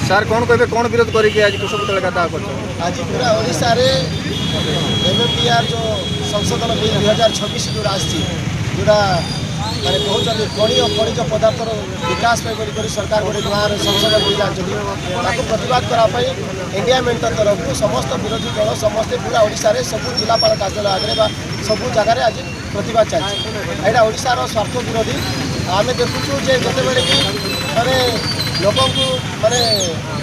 Sir କ'ଣ କହିବେ, କ'ଣ ବିରୋଧ କରିକି ଆଜି କୃଷକ ତଳେ ଗାଧା କରୁଛନ୍ତି? आज पूरा ओडिशा रे एमएमपीआर जो संशोधन बिल 2026 जो आसी जोड़ा माने कहते खनि और खनिज पदार्थर विकास पर सरकार गोटे गाँव संसद बिल आनी प्रतिवाद कराई इंडिया मेंट तरफ समस्त विरोधी दल समस्ते पूरा ओडिशा रे सब जिलापाल कार्यालय आगे सब जगार आज प्रतिवाद चलती यहाँ ओडिशार स्वार्थ विरोधी आम देखुचु जे जितेबले कि माने लोक माने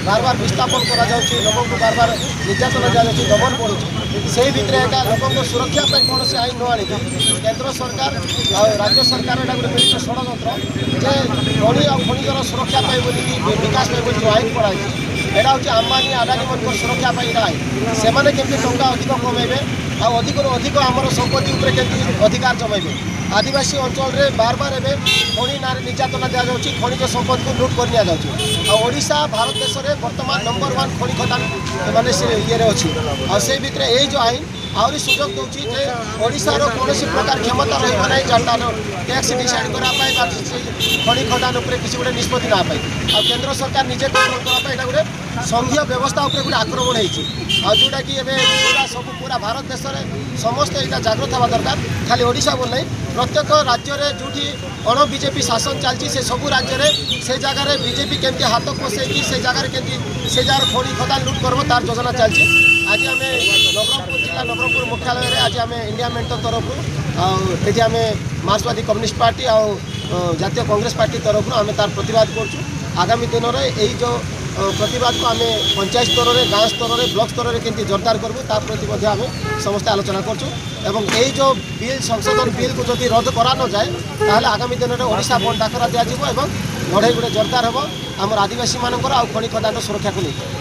बार बार विस्थापन करा लोक बार बार निर्यातन दिया दमन पड़ुची से भितर एटा लोक सुरक्षा कौन से आईन न आनी केंद्र सरकार और राज्य सरकार गोटे मिलित षड्यंत्र जे खनि और खनिजर सुरक्षा बोली विकास जो आईन कराई एटा हूँ अंबानी अडानी मन सुरक्षा आईन से केमती टंका अधिक कमेबे अधिक अधिक आमर संपत्ति केमती अधिकार जमेबे आदिवासी अंचल रे बार बार एवं खनि ना निर्यातना दि जाऊँगी खनिज संपत्ति को लुट कर ओडिशा भारत देश में बर्तमान नंबर 1 खनि खदान मानने से ये अच्छी से भितर यही जो आईन आहरी सुजोग दूसरी जे ओडिशार कौन प्रकार क्षमता रहा जहाँ टैक्स डिसाइड करने खनि खदान किसी गोटे निष्पत्ति ना पाई केंद्र सरकार निजे कंट्रोल करने गोटे संघीय व्यवस्था गोटे आक्रमण होटा कि पूरा सब पूरा भारत देश में समस्त यहाँ जागृत हवा दरकार खाली ओडिशा बोल नहीं प्रत्येक राज्य में जोटी अण बीजेपी शासन चलती से सब राज्य में से जगह बीजेपी केमती हाथ पसैकी से जगह केमती से जगह खनि खदान लुट करब तार योजना चलती आज आम नवरंगपुर जिला नवरंगपुर मुख्यालय में आज आम इंडिया मेंट तरफ ये आम मार्क्सवादी कम्युनिस्ट पार्टी और जातीय कांग्रेस पार्टी तरफ आम तार प्रतिवाद करूँ आगामी दिन में यही जो प्रतिवाद को आम पंचायत स्तर में गाँव स्तर में ब्लॉक स्तर में केमती जोरदार करूँ ता प्रति आम समस्त आलोचना करूँ एवं यही जो बिल संशोधन बिल को जब रद्द करा न जाए ताहले आगामी दिन में ओडिशा बंद डाकरा दिज्व लड़ाई गोटे जोरदार हम आम आदिवासी मानकर आ खनि खदान सुरक्षा को लेकर।